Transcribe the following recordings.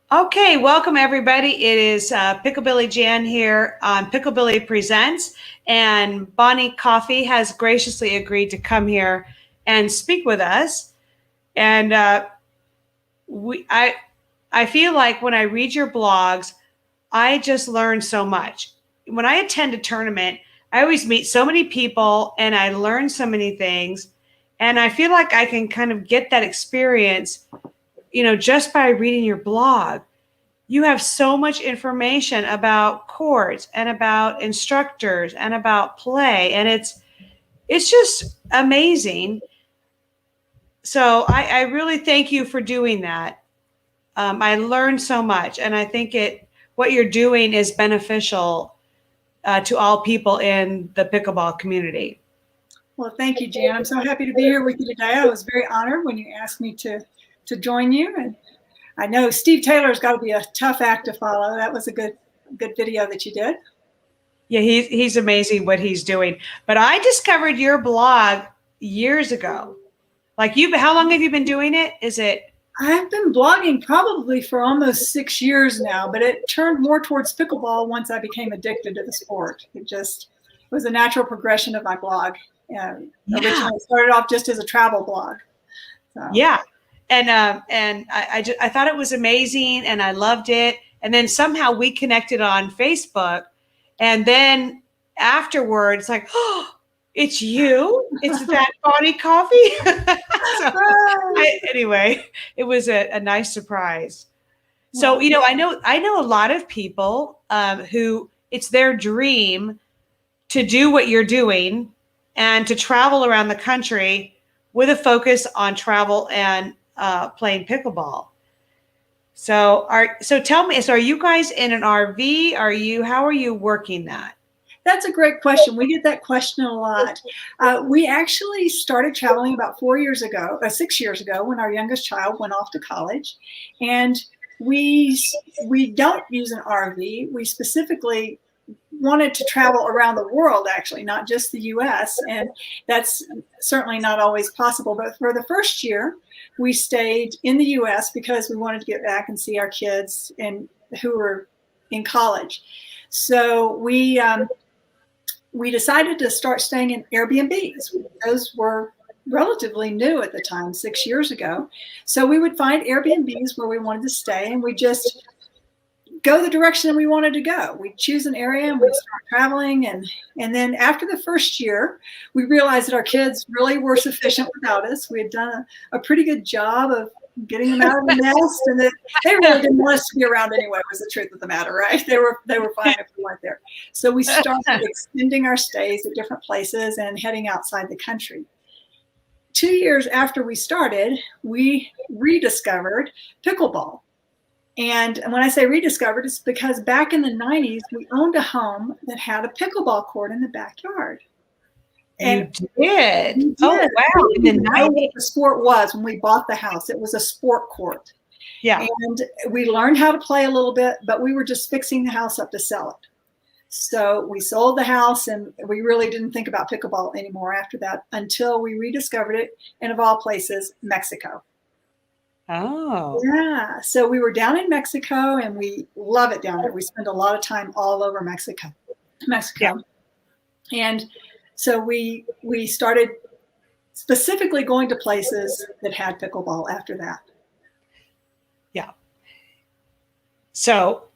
Okay, welcome everybody. It is Picklebilly Jan here on Picklebilly Presents, and Bonnie Coffey has graciously agreed to come here and speak with us. And we, I feel like when I read your blogs, I just learn so much. When I attend a tournament, I always meet so many people and I learn so many things, and I feel like I can kind of get that experience, just by reading your blog. You have so much information about courts and about instructors and about play, and it's just amazing. So I really thank you for doing that. I learned so much, and I think what you're doing is beneficial to all people in the pickleball community. Well, thank you, Jan. I'm so happy to be here with you today. I was very honored when you asked me to join you, and I know Steve Taylor's got to be a tough act to follow. That was a good video that you did. Yeah, he's amazing what he's doing. But I discovered your blog years ago. Like how long have you been doing it? Is it? I've been blogging probably for almost 6 years now, but it turned more towards pickleball once I became addicted to the sport. It was a natural progression of my blog. Originally started off just as a travel blog. So. Yeah. And I thought it was amazing and I loved it. And then somehow we connected on Facebook. And then afterwards, like, oh, it's you. It's that Bonnie Coffey. Anyway, it was a nice surprise. So, I know a lot of people who it's their dream to do what you're doing and to travel around the country with a focus on travel and playing pickleball. So tell me, are you guys in an RV? How are you working that? That's a great question. We get that question a lot. We actually started traveling about 6 years ago, when our youngest child went off to college. And we don't use an RV. We specifically wanted to travel around the world, actually, not just the US. And that's certainly not always possible. But for the first year, we stayed in the US because we wanted to get back and see our kids who were in college. So we decided to start staying in Airbnbs. Those were relatively new at the time, 6 years ago. So we would find Airbnbs where we wanted to stay, and we just go the direction we wanted to go. We'd choose an area and we'd start traveling. And then after the first year, we realized that our kids really were sufficient without us. We had done a pretty good job of getting them out of the nest, and that they really didn't want us to be around anyway, was the truth of the matter, right? They were fine if we weren't there. So we started extending our stays at different places and heading outside the country. 2 years after we started, we rediscovered pickleball. And when I say rediscovered, it's because back in the 90s, we owned a home that had a pickleball court in the backyard. And you did? Oh, wow. We didn't know what the sport was when we bought the house. It was a sport court. Yeah. And we learned how to play a little bit, but we were just fixing the house up to sell it. So we sold the house, and we really didn't think about pickleball anymore after that until we rediscovered it in, of all places, Mexico. Oh. Yeah. So we were down in Mexico, and we love it down there. We spend a lot of time all over Mexico. Yeah. And so we started specifically going to places that had pickleball after that. Yeah. So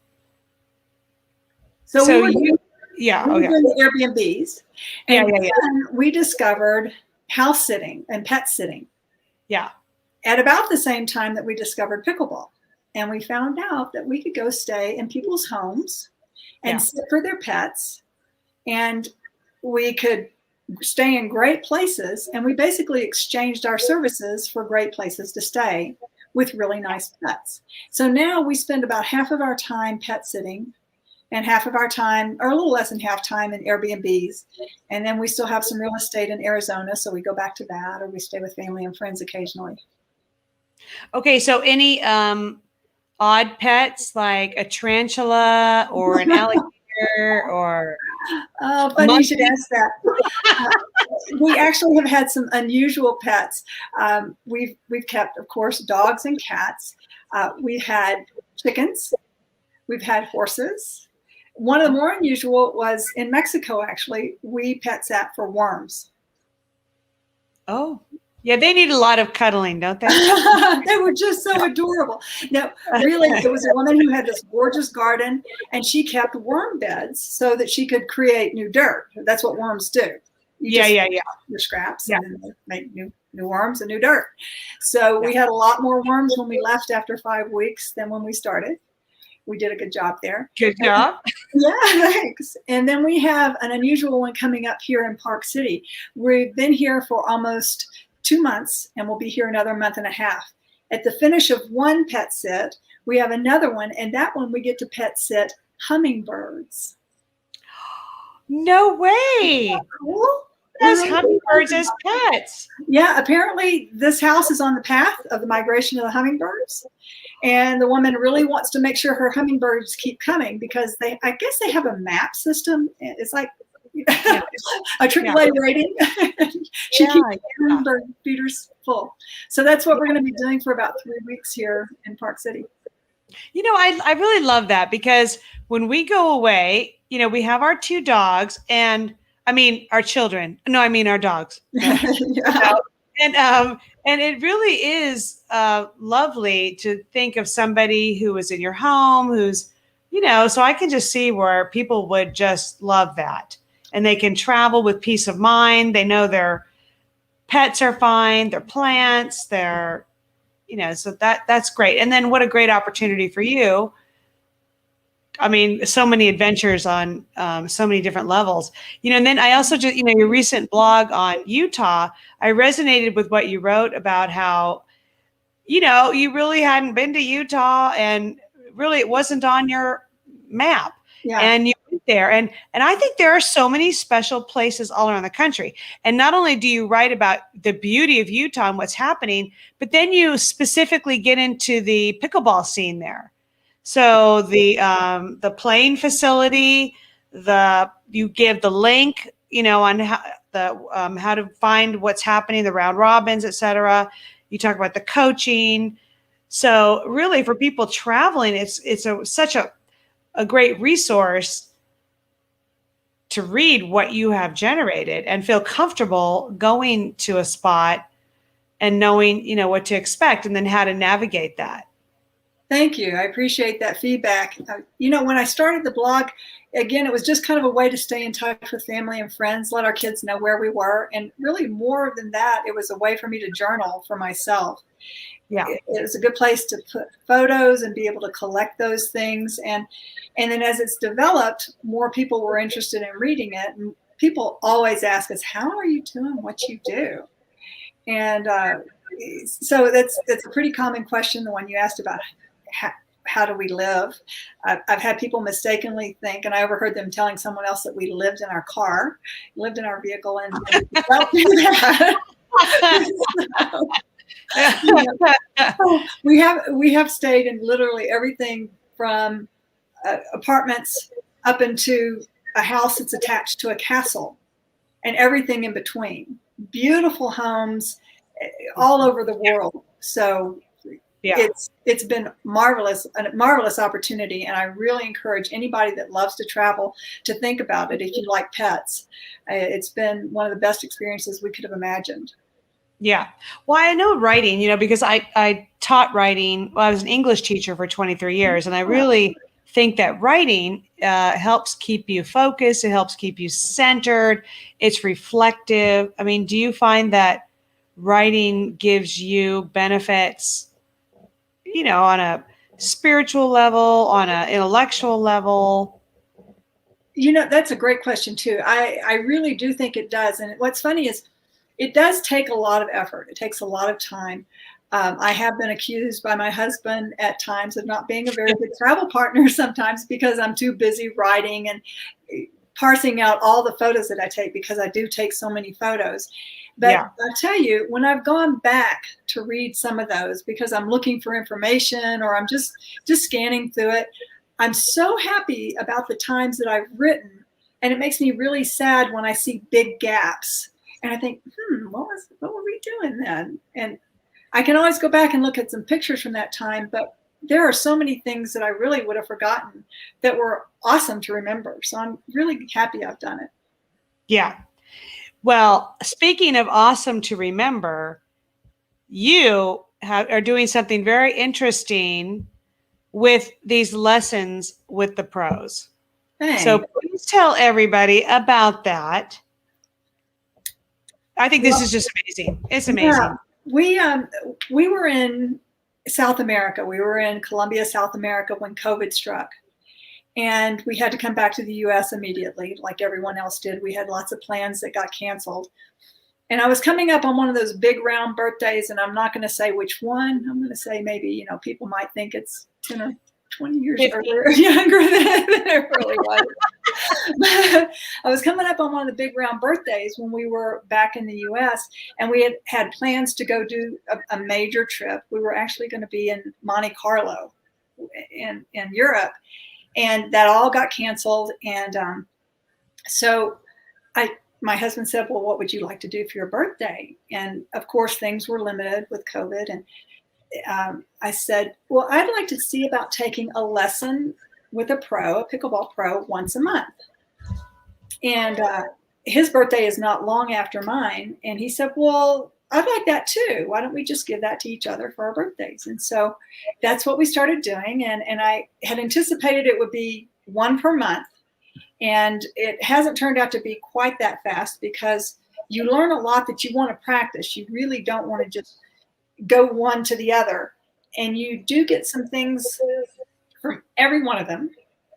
we were doing the Airbnbs, and then we discovered house sitting and pet sitting. Yeah. At about the same time that we discovered pickleball. And we found out that we could go stay in people's homes and sit for their pets, and we could stay in great places. And we basically exchanged our services for great places to stay with really nice pets. So now we spend about half of our time pet sitting and half of our time, or a little less than half time, in Airbnbs. And then we still have some real estate in Arizona, so we go back to that, or we stay with family and friends occasionally. Okay, so any odd pets like a tarantula or an alligator or? Oh, funny you should ask that. We actually have had some unusual pets. We've kept, of course, dogs and cats. We've had chickens. We've had horses. One of the more unusual was in Mexico, actually. We pet sat for worms. Oh, yeah, they need a lot of cuddling, don't they? They were just so adorable. No, really, it was a woman who had this gorgeous garden, and she kept worm beds so that she could create new dirt. That's what worms do. You Yeah. your scraps, and then they make new worms and new dirt. So we had a lot more worms when we left after 5 weeks than when we started. We did a good job there. Good job. Yeah, thanks. And then we have an unusual one coming up here in Park City. We've been here for almost 2 months, and we'll be here another month and a half. At the finish of one pet sit, we have another one, and that one we get to pet sit hummingbirds. No way. Cool. As hummingbirds as pets. Yeah, apparently this house is on the path of the migration of the hummingbirds. And the woman really wants to make sure her hummingbirds keep coming because I guess they have a map system. It's like a AAA rating. She keeps hummingbird feeders full. So that's what we're going to be doing for about 3 weeks here in Park City. You know, I really love that because when we go away, you know, we have our 2 dogs and I mean, our children. No, I mean our dogs. Yeah. And it really is lovely to think of somebody who is in your home, who's, you know, so I can just see where people would just love that. And they can travel with peace of mind. They know their pets are fine, their plants, their, you know, so that's great. And then what a great opportunity for you. I mean, so many adventures on so many different levels, you know, and then I also just, you know, your recent blog on Utah, I resonated with what you wrote about how, you know, you really hadn't been to Utah and really it wasn't on your map. Yeah. And you went there. And I think there are so many special places all around the country. And not only do you write about the beauty of Utah and what's happening, but then you specifically get into the pickleball scene there. So the playing facility, you give the link, you know, on how to find what's happening, the round robins, et cetera. You talk about the coaching. So really for people traveling, it's such a great resource to read what you have generated and feel comfortable going to a spot and knowing, you know, what to expect and then how to navigate that. Thank you. I appreciate that feedback. You know, when I started the blog, again, it was just kind of a way to stay in touch with family and friends, let our kids know where we were. And really more than that, it was a way for me to journal for myself. Yeah, it was a good place to put photos and be able to collect those things. And then as it's developed, more people were interested in reading it. And people always ask us, how are you doing what you do? And so that's a pretty common question, the one you asked about how do we live? I've had people mistakenly think, and I overheard them telling someone else that we lived in our car, lived in our vehicle, and don't do that. So, we have stayed in literally everything from apartments up into a house that's attached to a castle, and everything in between. Beautiful homes all over the world. So yeah, it's been a marvelous opportunity, and I really encourage anybody that loves to travel to think about it if you like pets. It's been one of the best experiences we could have imagined. Yeah. Well, I know writing, you know, because I taught writing. Well, I was an English teacher for 23 years, and I really think that writing helps keep you focused. It helps keep you centered. It's reflective. I mean, do you find that writing gives you benefits, you know, on a spiritual level, on an intellectual level? You know, that's a great question too. I really do think it does. And what's funny is it does take a lot of effort. It takes a lot of time. I have been accused by my husband at times of not being a very good travel partner sometimes because I'm too busy writing and parsing out all the photos that I take, because I do take so many photos. But yeah, I'll tell you, when I've gone back to read some of those because I'm looking for information or I'm just scanning through it, I'm so happy about the times that I've written. And it makes me really sad when I see big gaps. And I think, what were we doing then? And I can always go back and look at some pictures from that time, but there are so many things that I really would have forgotten that were awesome to remember. So I'm really happy I've done it. Yeah. Well, speaking of awesome to remember, you are doing something very interesting with these lessons with the pros. Thanks. So please tell everybody about that. I think this is just amazing. It's amazing. Yeah, we were in South America. We were in Colombia, South America when COVID struck. And we had to come back to the US immediately, like everyone else did. We had lots of plans that got canceled. And I was coming up on one of those big round birthdays, and I'm not going to say which one. I'm going to say maybe, people might think it's 10 or 20 years earlier, younger than it really was. But I was coming up on one of the big round birthdays when we were back in the US, and we had plans to go do a major trip. We were actually going to be in Monte Carlo in Europe, and that all got canceled. And so my husband said, well, what would you like to do for your birthday? And of course, things were limited with COVID. And I said, well, I'd like to see about taking a lesson with a pickleball pro, once a month. And his birthday is not long after mine. And he said, well, I'd like that too. Why don't we just give that to each other for our birthdays? And so that's what we started doing. And I had anticipated it would be one per month. And it hasn't turned out to be quite that fast, because you learn a lot that you want to practice. You really don't want to just go one to the other. And you do get some things from every one of them.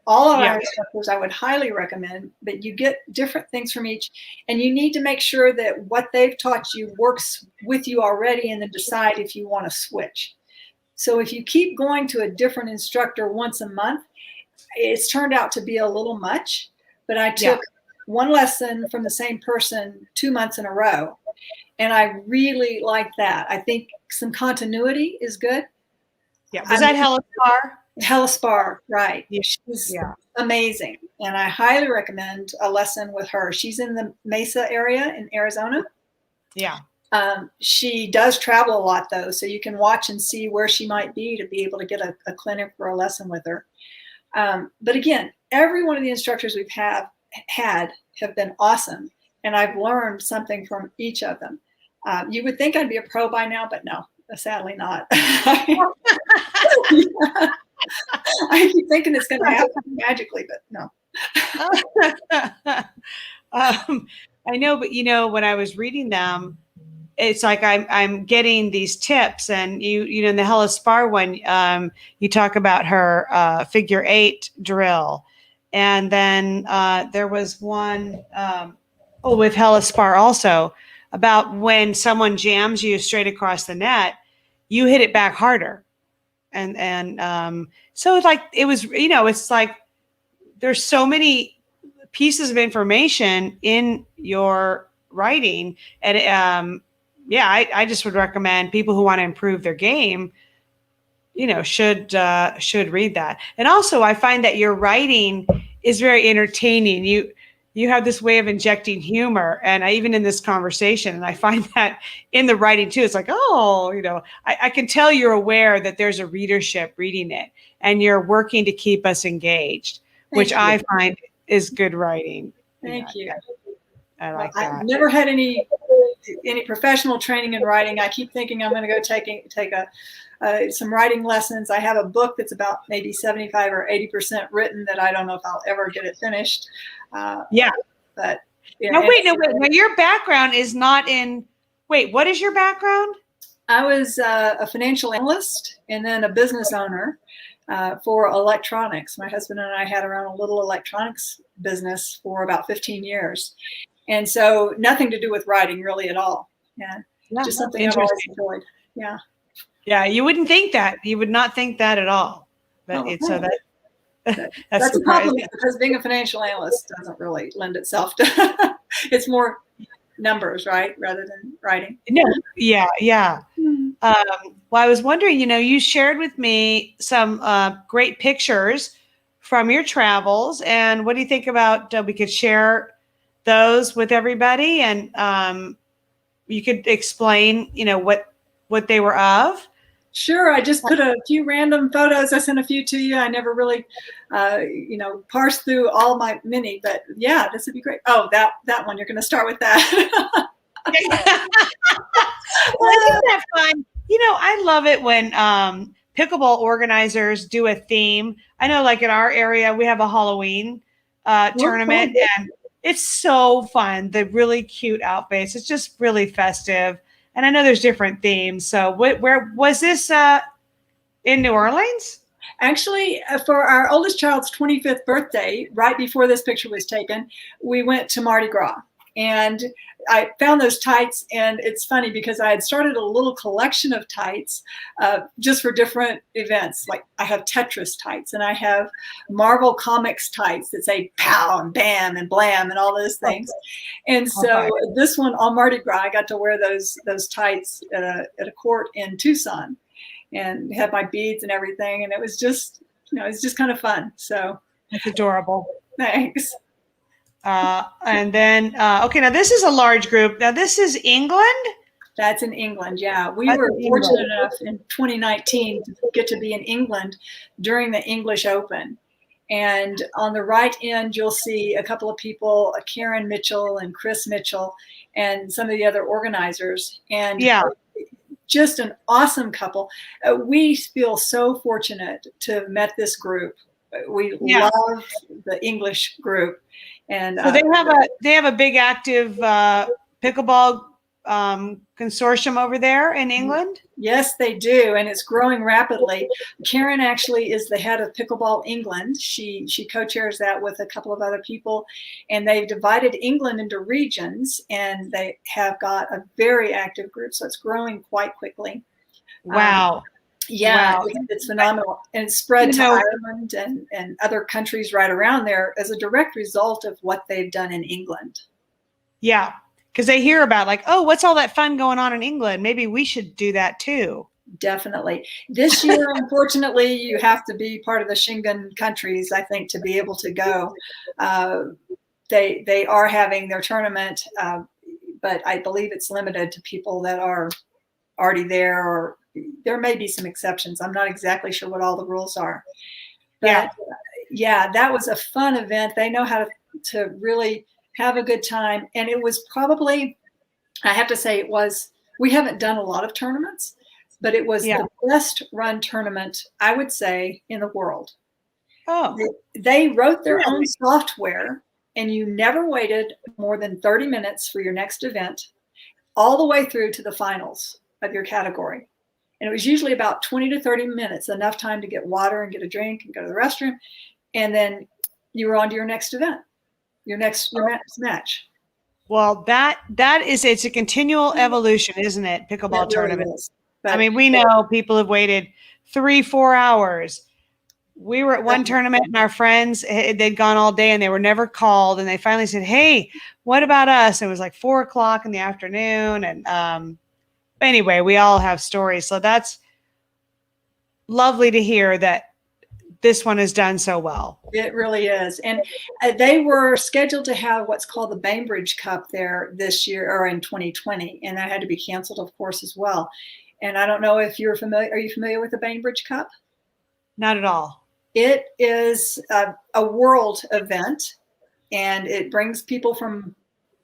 All of our instructors, I would highly recommend that you get different things from each. And you need to make sure that what they've taught you works with you already, and then decide if you want to switch. So if you keep going to a different instructor once a month, it's turned out to be a little much. But I took one lesson from the same person 2 months in a row, and I really like that. I think some continuity is good. Yeah. Was that Hella Spar? Hella Spar, right. Yeah. She's amazing. And I highly recommend a lesson with her. She's in the Mesa area in Arizona. Yeah. She does travel a lot, though, so you can watch and see where she might be to be able to get a clinic for a lesson with her. But again, every one of the instructors we've had have been awesome, and I've learned something from each of them. You would think I'd be a pro by now, but no, sadly not. I keep thinking it's going to happen magically, but no. I know, but when I was reading them, it's like I'm getting these tips, and in the Hella Spar one, you talk about her figure 8 drill, and then there was one with Hella Spar also about when someone jams you straight across the net, you hit it back harder, and so it's like it's like there's so many pieces of information in your writing, and I just would recommend people who want to improve their game, should read that. And also, I find that your writing is very entertaining. You have this way of injecting humor, and even in this conversation, and I find that in the writing too. It's like, I can tell you're aware that there's a readership reading it, and you're working to keep us engaged, which I find is good writing. Thank you. I like that. I've never had any professional training in writing. I keep thinking I'm going to go take some writing lessons. I have a book that's about maybe 75 or 80% written that I don't know if I'll ever get it finished. But no, wait. Now, your background is not in. Wait, what is your background? I was a financial analyst and then a business owner for electronics. My husband and I had our own little electronics business for about 15 years. And so nothing to do with writing really at all. Just something I've always enjoyed. Yeah. Yeah, you wouldn't think that. You would not think that at all. But that's a compliment, because being a financial analyst doesn't really lend itself to it's more numbers, right, rather than writing. No, yeah. Well, I was wondering, you shared with me some great pictures from your travels, and what do you think about we could share those with everybody, and you could explain, what they were of. Sure. I just put a few random photos. I sent a few to you. I never really, parsed through all my many, but yeah, this would be great. Oh, that one. You're going to start with that. Well, isn't that fun? You know, I love it when pickleball organizers do a theme. I know, like in our area, we have a Halloween tournament, and it's so fun. The really cute outfits. It's just really festive. And I know there's different themes. So, where was this in New Orleans? Actually, for our oldest child's 25th birthday, right before this picture was taken, we went to Mardi Gras. And I found those tights, and it's funny because I had started a little collection of tights just for different events. Like I have Tetris tights, and I have Marvel Comics tights that say pow and bam and blam and all those things. And so this one on Mardi Gras, I got to wear those tights at a court in Tucson, and had my beads and everything, and it was just kind of fun. So that's adorable. Thanks. And then, okay, now this is a large group. Now this is England? That's in England, yeah. We were fortunate enough in 2019 to get to be in England during the English Open. And on the right end, you'll see a couple of people, Karen Mitchell and Chris Mitchell, and some of the other organizers. And yeah, just an awesome couple. We feel so fortunate to have met this group. We love the English group. And so they have a big active pickleball consortium over there in England. Yes, they do, and it's growing rapidly. Karen actually is the head of Pickleball England. She co-chairs that with a couple of other people, and they've divided England into regions, and they have got a very active group, so it's growing quite quickly. Wow. Yeah, wow. It's phenomenal. And it's spread to Ireland and other countries right around there as a direct result of what they've done in England. Yeah, because they hear about like, oh, what's all that fun going on in England? Maybe we should do that too. Definitely. This year, unfortunately, you have to be part of the Schengen countries, I think, to be able to go. They are having their tournament, but I believe it's limited to people that are already there, or there may be some exceptions. I'm not exactly sure what all the rules are. But yeah, that was a fun event. They know how to really have a good time. And it was probably, I have to say, we haven't done a lot of tournaments, but it was the best run tournament, I would say, in the world. Oh. They wrote their own software, and you never waited more than 30 minutes for your next event, all the way through to the finals of your category. And it was usually about 20 to 30 minutes, enough time to get water and get a drink and go to the restroom. And then you were on to your next event, your next match. Well, it's a continual evolution, isn't it? Pickleball tournament. I mean, we know people have waited 3-4 hours. We were at one tournament and our friends, they'd gone all day and they were never called. And they finally said, hey, what about us? It was like 4 o'clock in the afternoon. And, anyway, we all have stories. So that's lovely to hear that this one is done so well. It really is. And they were scheduled to have what's called the Bainbridge Cup there this year, or in 2020. And that had to be canceled, of course, as well. And I don't know if you're familiar. Are you familiar with the Bainbridge Cup? Not at all. It is a world event, and it brings people from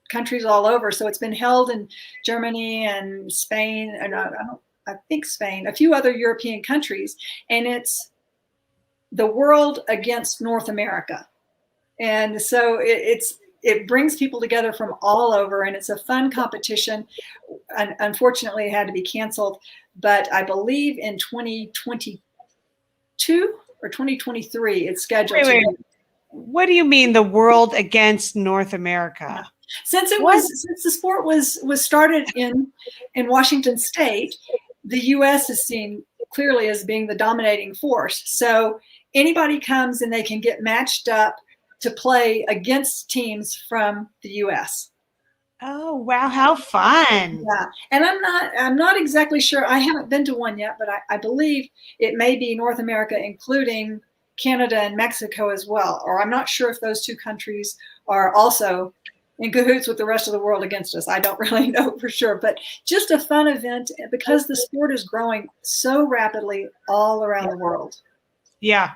countries all over. So it's been held in Germany and Spain, and I think Spain, a few other European countries, and it's the world against North America. And so it brings people together from all over, and it's a fun competition. And unfortunately, it had to be canceled, but I believe in 2022 or 2023, it's scheduled. Wait. What do you mean the world against North America? Since the sport was started in Washington State, the U.S. is seen clearly as being the dominating force. So anybody comes and they can get matched up to play against teams from the U.S. Oh, wow, how fun. Yeah. And I'm not exactly sure. I haven't been to one yet, but I believe it may be North America, including Canada and Mexico as well. Or I'm not sure if those two countries are also in cahoots with the rest of the world against us. I don't really know for sure, but just a fun event because the sport is growing so rapidly all around the world. Yeah.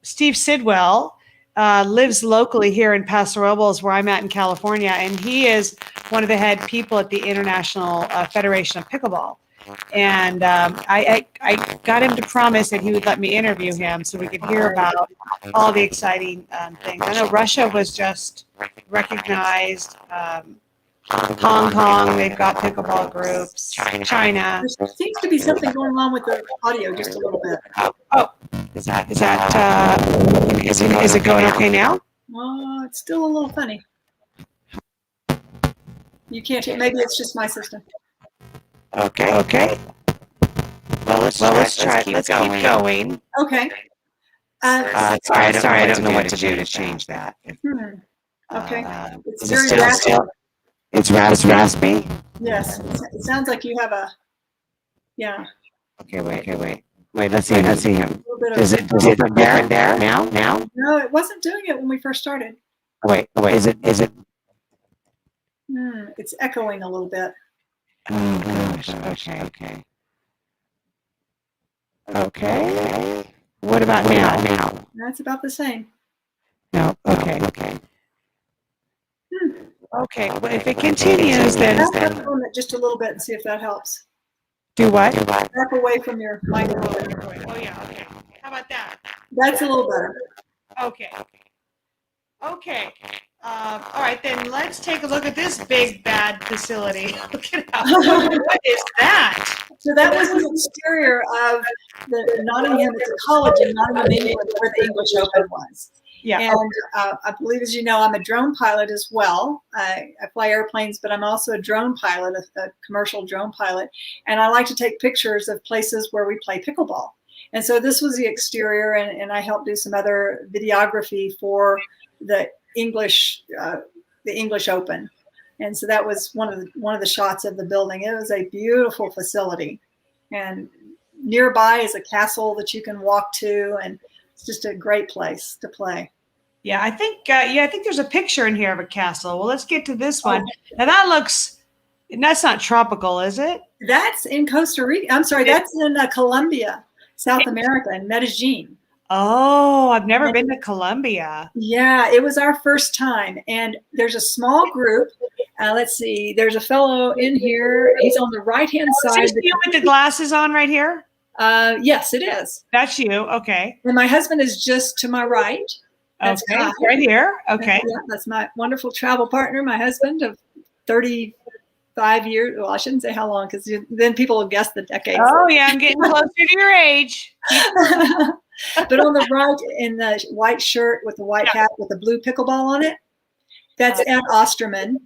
Steve Sidwell lives locally here in Paso Robles, where I'm at in California, and he is one of the head people at the International Federation of Pickleball. And I got him to promise that he would let me interview him so we could hear about all the exciting things. I know Russia was just recognized. Hong Kong, they've got pickleball groups. China. There seems to be something going on with the audio just a little bit. Oh, is it going okay now? It's still a little funny. You can't hear. Maybe it's just my system. Okay. Well, let's try. Let's keep going. Okay. Sorry, I don't know what to do to change that. Okay. It's Is very it still? raspy. It's raspy. Yes. It sounds like you have a. Yeah. Okay, wait. Let's see him. A little bit of. Is it there now? No, it wasn't doing it when we first started. Wait. Is it? It's echoing a little bit. Oh gosh. Okay. What about now? That's about the same. No. Okay. Okay. Well, if it continues, then Back on it just a little bit and see if that helps. do what? Back away from your microphone. Oh yeah. Okay. How about that? That's a little better. Okay. All right, then let's take a look at this big bad facility. Look at what is that? So that was the exterior of the Nottingham. It's a college in Nottingham, England, where the English Open was. Yeah. And I believe, as you know, I'm a drone pilot as well. I fly airplanes, but I'm also a drone pilot, a commercial drone pilot. And I like to take pictures of places where we play pickleball. And so this was the exterior, and I helped do some other videography for the English Open. And so that was one of the shots of the building. It was a beautiful facility, and nearby is a castle that you can walk to, and it's just a great place to play. Yeah, I think there's a picture in here of a castle. Well, let's get to this one. Now that's not tropical, is it? That's in Costa Rica. I'm sorry, that's in Colombia, South America, in Medellin. Oh, I've never been to Colombia. Yeah, it was our first time. And there's a small group. Let's see, there's a fellow in here. He's on the right-hand side. Is this you with the glasses on right here? Yes, it is. That's you. Okay. And my husband is just to my right. That's okay. Right here. Okay. That's my wonderful travel partner, my husband of 35 years. Well, I shouldn't say how long, because then people will guess the decades. Oh, yeah, I'm getting closer to your age. But on the right, in the white shirt with the white hat with the blue pickleball on it, that's Ed Osterman.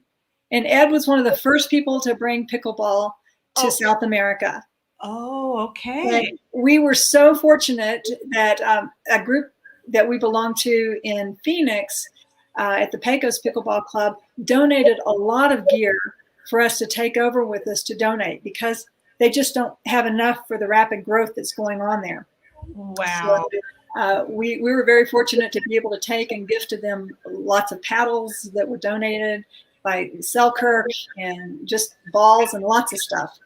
And Ed was one of the first people to bring pickleball to South America. Oh, okay. And we were so fortunate that a group that we belong to in Phoenix at the Pecos Pickleball Club donated a lot of gear for us to take over with us to donate, because they just don't have enough for the rapid growth that's going on there. Wow. So, we were very fortunate to be able to take and gift to them lots of paddles that were donated by Selkirk, and just balls and lots of stuff.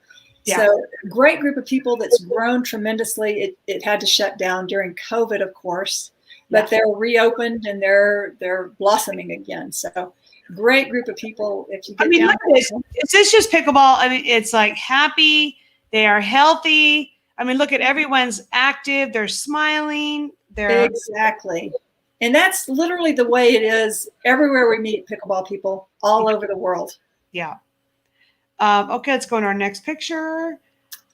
Yeah. So great group of people that's grown tremendously. It had to shut down during COVID, of course, but they're reopened and they're blossoming again. So great group of people. If you get down look at this. Is this just pickleball? I mean, it's like happy. They are healthy. I mean, look at everyone's active. They're smiling. Exactly. And that's literally the way it is everywhere we meet pickleball people all over the world. Yeah. Okay, let's go to our next picture.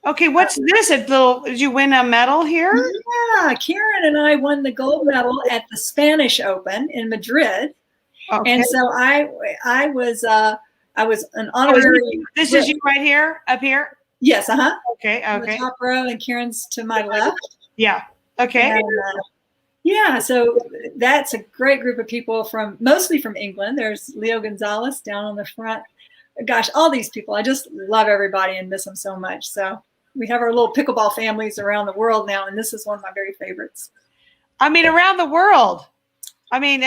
Okay, what's this? Did you win a medal here? Yeah, Karen and I won the gold medal at the Spanish Open in Madrid. Okay. And so I was an honorary. This is you right here, up here? Yes, Okay. In the top row, and Karen's to my left. Yeah. Okay. And, yeah, so that's a great group of people mostly from England. There's Leo Gonzalez down on the front. Gosh, all these people. I just love everybody and miss them so much. So we have our little pickleball families around the world now, and this is one of my very favorites. I mean, around the world. I mean,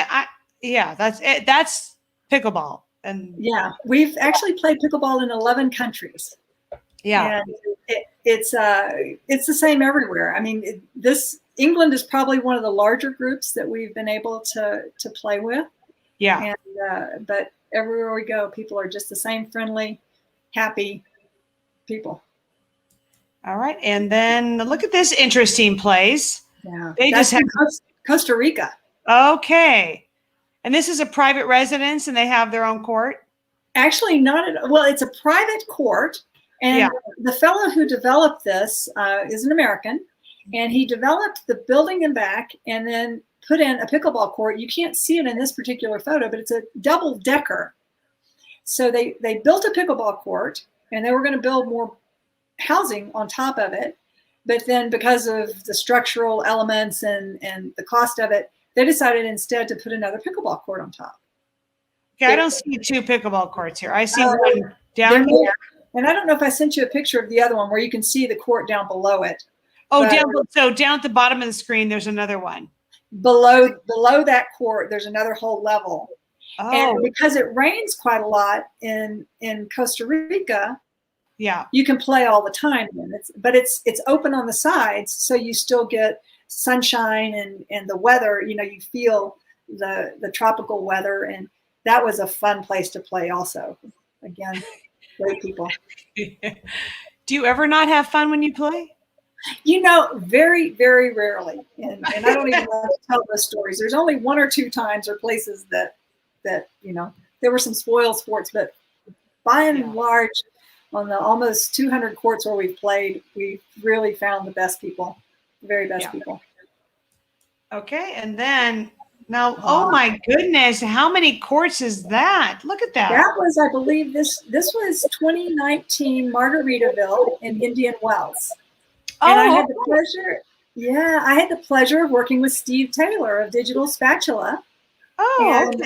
Yeah, that's it. That's pickleball. And Yeah, we've actually played pickleball in 11 countries. yeah. And it's the same everywhere. I mean, England is probably one of the larger groups that we've been able to play with. Yeah. And but everywhere we go, people are just the same friendly, happy people. All right. And then look at this interesting place. Yeah, They that's just have, Costa Rica. okay. And this is a private residence and they have their own court? Actually, not at well. It's a private court, and Yeah. the fellow who developed this is an American, and he developed the building in back, and then put in a pickleball court. You can't see it in this particular photo, but it's a double decker. So they built a pickleball court, and they were going to build more housing on top of it, but then because of the structural elements and the cost of it, they decided instead to put another pickleball court on top. Okay, I don't see two pickleball courts here. I see one down There- here. And I don't know if I sent you a picture of the other one where you can see the court down below it. Oh, But so down at the bottom of the screen, there's another one. below that court, there's another whole level. Oh, And because it rains quite a lot in Costa Rica, yeah. you can play all the time. But it's open on the sides, so you still get sunshine and the weather. You know, you feel the tropical weather, and that was a fun place to play. Also, again, great people. Do you ever not have fun when you play? You know, very, very rarely. And I don't even want to tell those stories. There's only one or two times or places that you know, there were some spoil sports, but by and large, on the almost 200 courts where we've played, we've really found the best people, the very best people. Okay, and then now, oh my goodness, how many courts is that? Look at that. That was, I believe, this was 2019 Margaritaville in Indian Wells. And I had the pleasure, I had the pleasure of working with Steve Taylor of Digital Spatula. And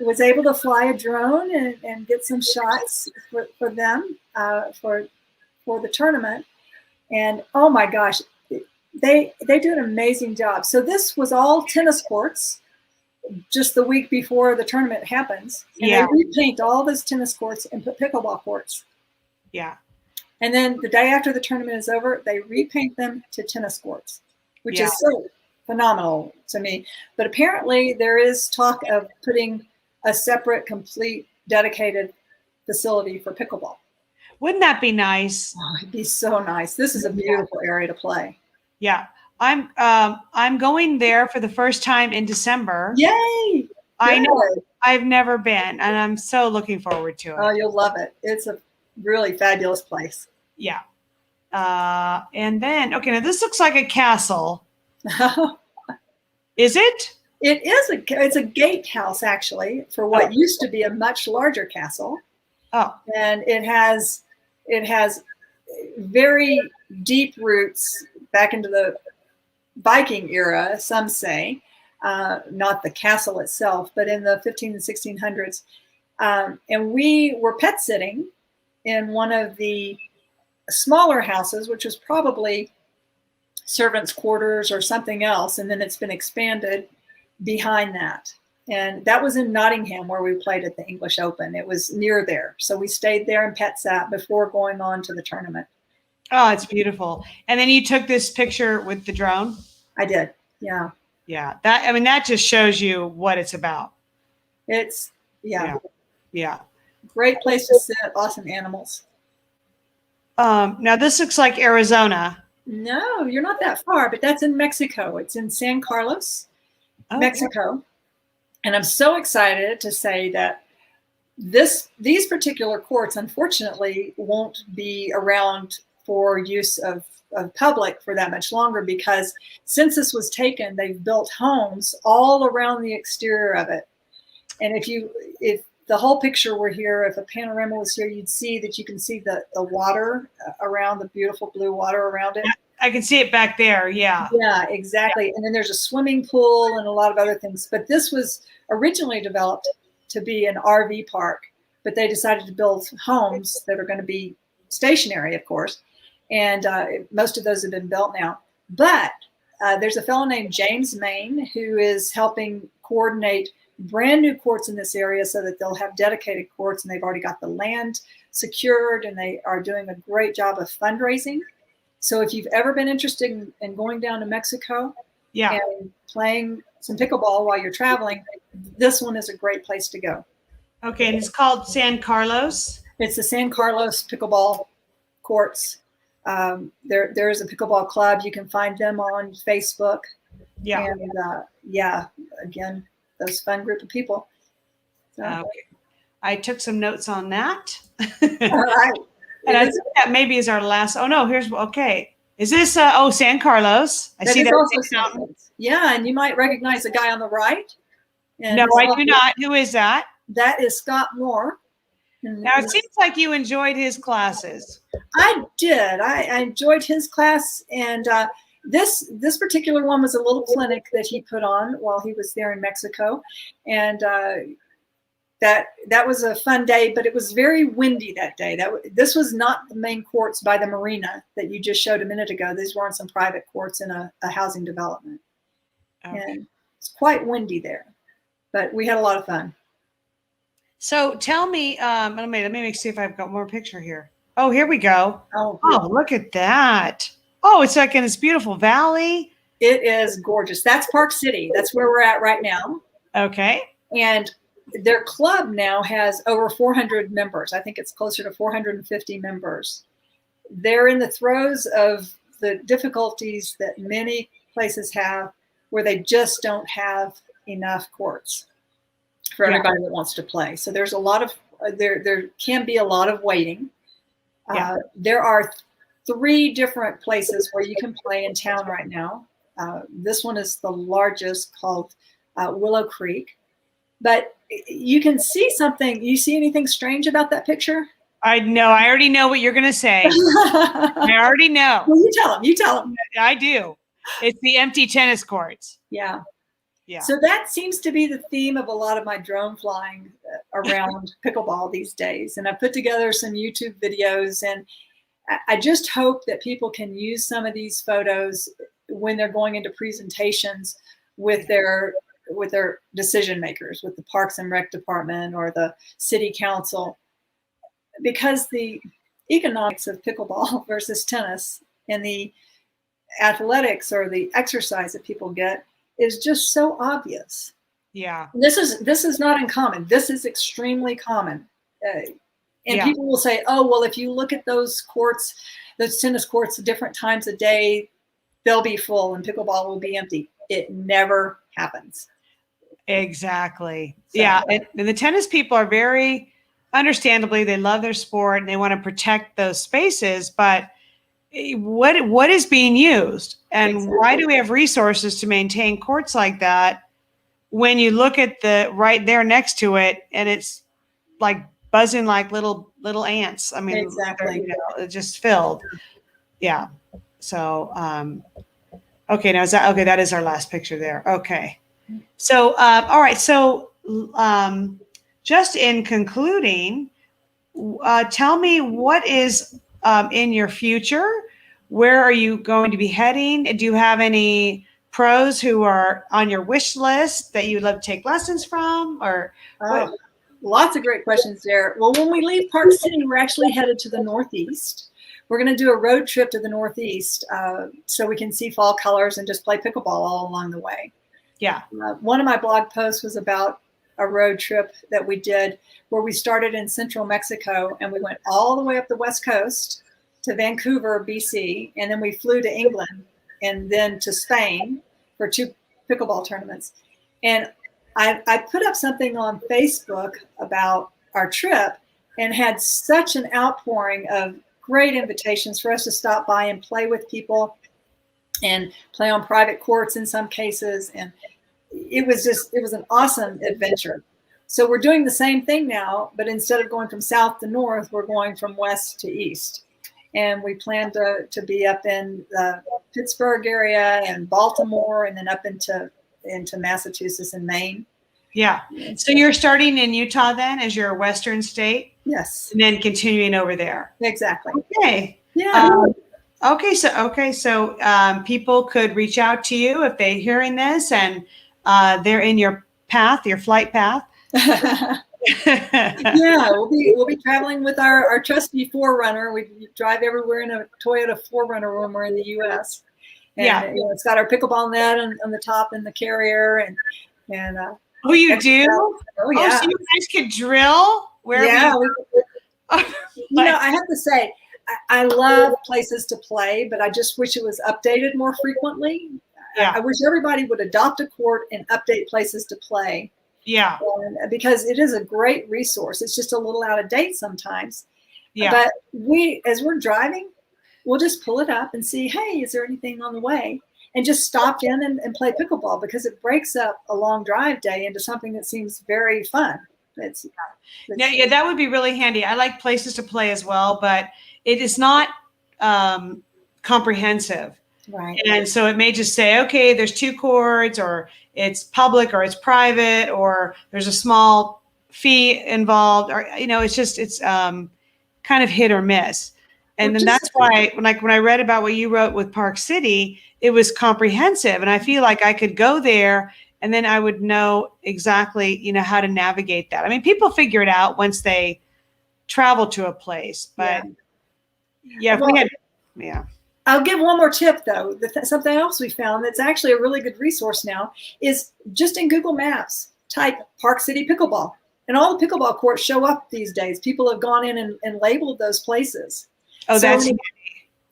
was able to fly a drone and get some shots for them for the tournament. And oh my gosh, they do an amazing job. So this was all tennis courts just the week before the tournament happens. And they repaint all those tennis courts and put pickleball courts. Yeah. And then the day after the tournament is over, they repaint them to tennis courts, which is so phenomenal to me. But apparently there is talk of putting a separate, complete, dedicated facility for pickleball. Wouldn't that be nice? Oh, it'd be so nice. This is a beautiful area to play. Yeah. I'm going there for the first time in December. Yay! I know. I've never been, and I'm so looking forward to it. Oh, you'll love it. It's a really fabulous place. Yeah. And then, okay, now this looks like a castle. Is it? It is it's a gatehouse, actually, for what used to be a much larger castle. Oh. And it has very deep roots back into the Viking era, some say, not the castle itself, but in the 15 and 1600s. And we were pet sitting in one of the smaller houses, which was probably servants' quarters or something else. And then it's been expanded behind that. And that was in Nottingham where we played at the English Open. It was near there. So we stayed there and pet sat before going on to the tournament. Oh, it's beautiful. And then you took this picture with the drone? I did. Yeah. Yeah. That just shows you what it's about. It's, yeah. Great place to sit. Awesome animals. Now this looks like Arizona. No, you're not that far, but that's in Mexico. It's in San Carlos, Mexico. And I'm so excited to say that these particular courts, unfortunately, won't be around for use of public for that much longer, because since this was taken, they've built homes all around the exterior of it. And if the whole picture were here, if a panorama was here, you'd see that you can see the water around, the beautiful blue water around it. I can see it back there. Yeah. Yeah, exactly. And then there's a swimming pool and a lot of other things. But this was originally developed to be an RV park, but they decided to build homes that are going to be stationary, of course. And most of those have been built now. But there's a fellow named James Main who is helping coordinate brand new courts in this area so that they'll have dedicated courts, and they've already got the land secured, and they are doing a great job of fundraising. So if you've ever been interested in going down to Mexico and playing some pickleball while you're traveling, this one is a great place to go. Okay, and it's called San Carlos. It's the San Carlos Pickleball Courts. There is a pickleball club. You can find them on Facebook. Yeah. And again, those fun group of people. So. Okay. I took some notes on that. All right. And I think that maybe is our last. Oh no, here's okay. Is this San Carlos? I see that also yeah, and you might recognize the guy on the right. And no, I do not. Who is that? That is Scott Moore. Now it seems like you enjoyed his classes. I did. I enjoyed his class, and this particular one was a little clinic that he put on while he was there in Mexico, and that was a fun day. But it was very windy that day. This was not the main courts by the marina that you just showed a minute ago. These were on some private courts in a housing development, and it's quite windy there. But we had a lot of fun. So tell me, let me see if I've got more picture here. Oh, here we go. Oh, look at that. Oh, it's like in this beautiful valley. It is gorgeous. That's Park City. That's where we're at right now. Okay. And their club now has over 400 members. I think it's closer to 450 members. They're in the throes of the difficulties that many places have where they just don't have enough courts for everybody that wants to play. So there's a lot of, there can be a lot of waiting. There are 3 different places where you can play in town right now. This one is the largest, called Willow Creek. But you can see something. You see anything strange about that picture? I know. I already know what you're going to say. I already know. Well, you tell them. You tell them. I do. It's the empty tennis courts. Yeah. Yeah. So that seems to be the theme of a lot of my drone flying around pickleball these days. And I put together some YouTube videos, and I just hope that people can use some of these photos when they're going into presentations with their decision makers, with the Parks and Rec department or the city council, because the economics of pickleball versus tennis and the athletics or the exercise that people get is just so obvious. Yeah. This is not uncommon. This is extremely common. People will say, oh, well, if you look at those courts, those tennis courts at different times of day, they'll be full and pickleball will be empty. It never happens. Exactly. So, yeah. And the tennis people are very, understandably, they love their sport and they want to protect those spaces, but what is being used, and why do we have resources to maintain courts like that when you look at the right there next to it and it's like buzzing like little ants? I mean, exactly. It's just filled. Yeah. So, okay. Now is that, okay. That is our last picture there. Okay. So, all right. So, just in concluding, tell me what is in your future. Where are you going to be heading? Do you have any pros who are on your wish list that you'd love to take lessons from? Or lots of great questions there. Well, when we leave Park City, we're actually headed to the Northeast. We're going to do a road trip to the Northeast so we can see fall colors and just play pickleball all along the way. Yeah. One of my blog posts was about a road trip that we did where we started in central Mexico and we went all the way up the West Coast to Vancouver, BC, and then we flew to England and then to Spain for 2 pickleball tournaments. And I put up something on Facebook about our trip and had such an outpouring of great invitations for us to stop by and play with people and play on private courts in some cases. And it was an awesome adventure. So we're doing the same thing now, but instead of going from south to north, we're going from west to east. And we plan to be up in the Pittsburgh area and Baltimore, and then up into Massachusetts and Maine. Yeah. So you're starting in Utah then as your western state? Yes. And then continuing over there. Exactly. Okay. Yeah. So people could reach out to you if they're hearing this and they're in your path, your flight path. Yeah, we'll be traveling with our trusty 4Runner. We drive everywhere in a Toyota 4Runner when we're in the U.S. And Yeah. you know, it's got our pickleball net on the top and the carrier, and oh, you do? Oh yeah. Oh, so you guys could drill wherever yeah. you You know, I have to say, I love places to play, but I just wish it was updated more frequently. Yeah. I wish everybody would adopt a court and update places to play. Yeah. Because it is a great resource. It's just a little out of date sometimes. Yeah. But as we're driving, we'll just pull it up and see, hey, is there anything on the way? And just stop in and play pickleball, because it breaks up a long drive day into something that seems very fun. Yeah, that would be really handy. I like places to play as well, but it is not comprehensive. Right. And so it may just say, okay, there's 2 courts, or it's public, or it's private, or there's a small fee involved, or, you know, it's kind of hit or miss. And then that's why when I read about what you wrote with Park City, it was comprehensive. And I feel like I could go there and then I would know exactly, you know, how to navigate that. I mean, people figure it out once they travel to a place, but I'll give one more tip, though. Something else we found that's actually a really good resource now is just in Google Maps, type Park City Pickleball. And all the pickleball courts show up these days. People have gone in and labeled those places. Oh, that's handy.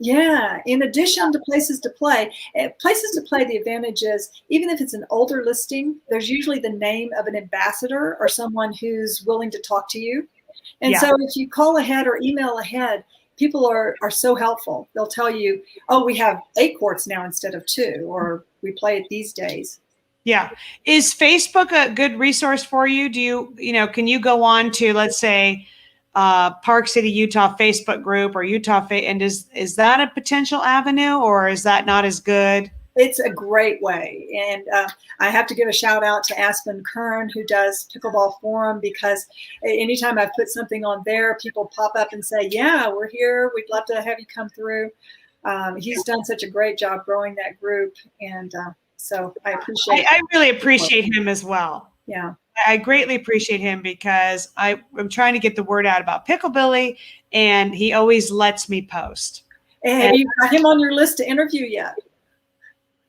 Yeah. In addition to places to play, the advantage is, even if it's an older listing, there's usually the name of an ambassador or someone who's willing to talk to you. And so if you call ahead or email ahead, people are so helpful. They'll tell you, oh, we have 8 courts now instead of 2, or we play it these days. Yeah. Is Facebook a good resource for you? Do you know, can you go on to, let's say, Park City, Utah Facebook group, or and is that a potential avenue, or is that not as good? It's a great way. And I have to give a shout out to Aspen Kern, who does Pickleball Forum, because anytime I've put something on there, people pop up and say, yeah, we're here. We'd love to have you come through. He's done such a great job growing that group. And so I appreciate I really appreciate him as well. Yeah. I greatly appreciate him, because I'm trying to get the word out about Picklebilly, and he always lets me post. And have you got him on your list to interview yet?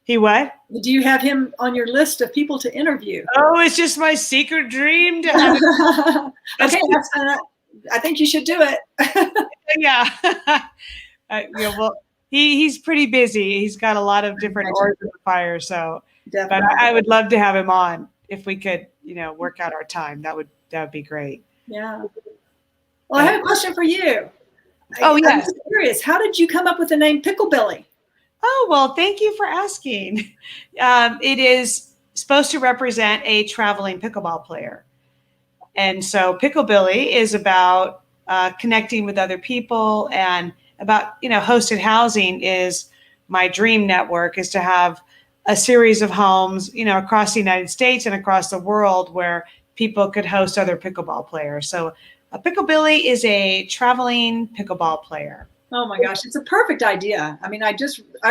He what? Do you have him on your list of people to interview? Oh, it's just my secret dream to have okay, I think you should do it. Yeah. Well, he's pretty busy. He's got a lot of different irons in the fire. So, definitely. But I would love to have him on if we could, you know, work out our time. That would be great. Yeah. Well, I have a question for you. Oh, yes. I'm curious. How did you come up with the name Picklebilly? Oh, well, thank you for asking. It is supposed to represent a traveling pickleball player. And so Picklebilly is about connecting with other people, and about, you know, hosted housing is my dream network, is to have a series of homes, you know, across the United States and across the world where people could host other pickleball players. So a Picklebilly is a traveling pickleball player. Oh my gosh, it's a perfect idea. I mean, I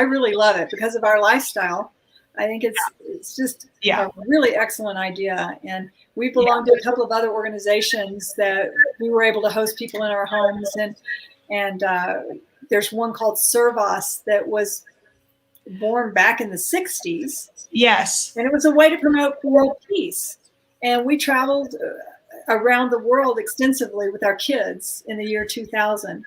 really love it because of our lifestyle. I think it's just a really excellent idea. And we belong to a couple of other organizations that we were able to host people in our homes. And there's one called Servos that was born back in the 60s. Yes. And it was a way to promote world peace. And we traveled around the world extensively with our kids in the year 2000.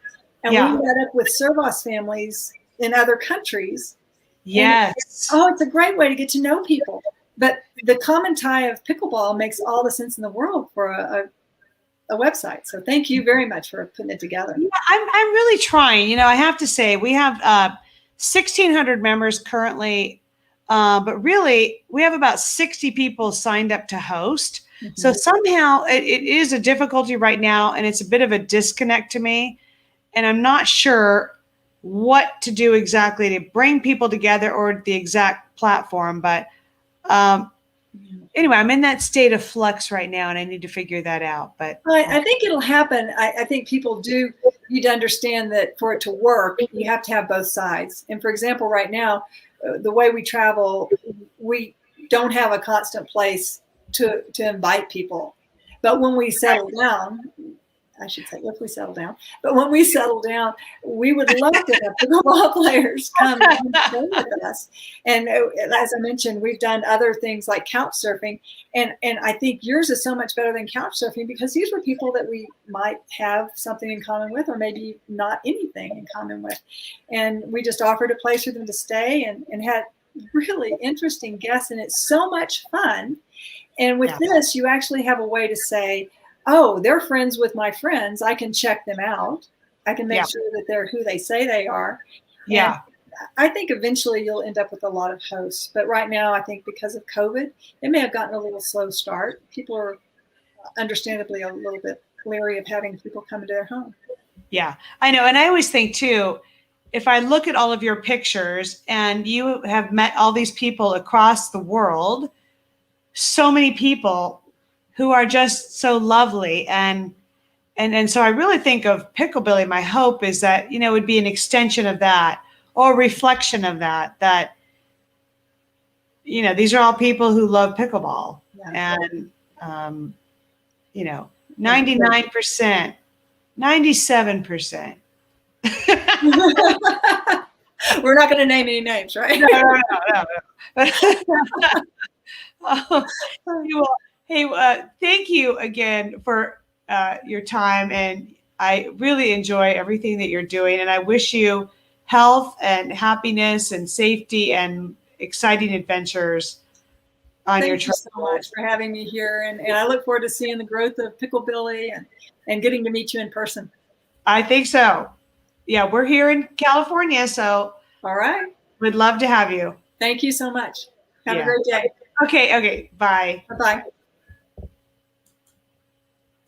And we met up with Servos families in other countries. Yes. It's a great way to get to know people. But the common tie of pickleball makes all the sense in the world for a website. So thank you very much for putting it together. Yeah, I'm really trying. You know, I have to say, we have 1,600 members currently, but really we have about 60 people signed up to host. Mm-hmm. So somehow it is a difficulty right now, and it's a bit of a disconnect to me. And I'm not sure what to do exactly to bring people together, or the exact platform. But anyway, I'm in that state of flux right now, and I need to figure that out. But I think it'll happen. I think people do need to understand that for it to work, you have to have both sides. And for example, right now, the way we travel, we don't have a constant place to invite people. But when we settle down, I should say, if we settle down, but when we settle down, we would love to have pickleball players come and play with us. And as I mentioned, we've done other things like couch surfing. And I think yours is so much better than couch surfing because these were people that we might have something in common with, or maybe not anything in common with. And we just offered a place for them to stay and had really interesting guests. And it's so much fun. And with this, you actually have a way to say, oh, they're friends with my friends. I can check them out. I can make sure that they're who they say they are. Yeah. And I think eventually you'll end up with a lot of hosts. But right now, I think because of COVID, it may have gotten a little slow start. People are understandably a little bit leery of having people come into their home. Yeah, I know. And I always think too, if I look at all of your pictures and you have met all these people across the world, so many people who are just so lovely. And so I really think of Picklebilly. My hope is that, it would be an extension of that or a reflection of that, these are all people who love pickleball. And, 99%, 97%. We're not going to name any names, right? No. Hey, thank you again for your time, and I really enjoy everything that you're doing, and I wish you health and happiness and safety and exciting adventures on your trip. Thank you so much for having me here, and I look forward to seeing the growth of Picklebilly and getting to meet you in person. I think so. Yeah, we're here in California, so all right. We'd love to have you. Thank you so much. Have a great day. Okay. Bye. Bye-bye.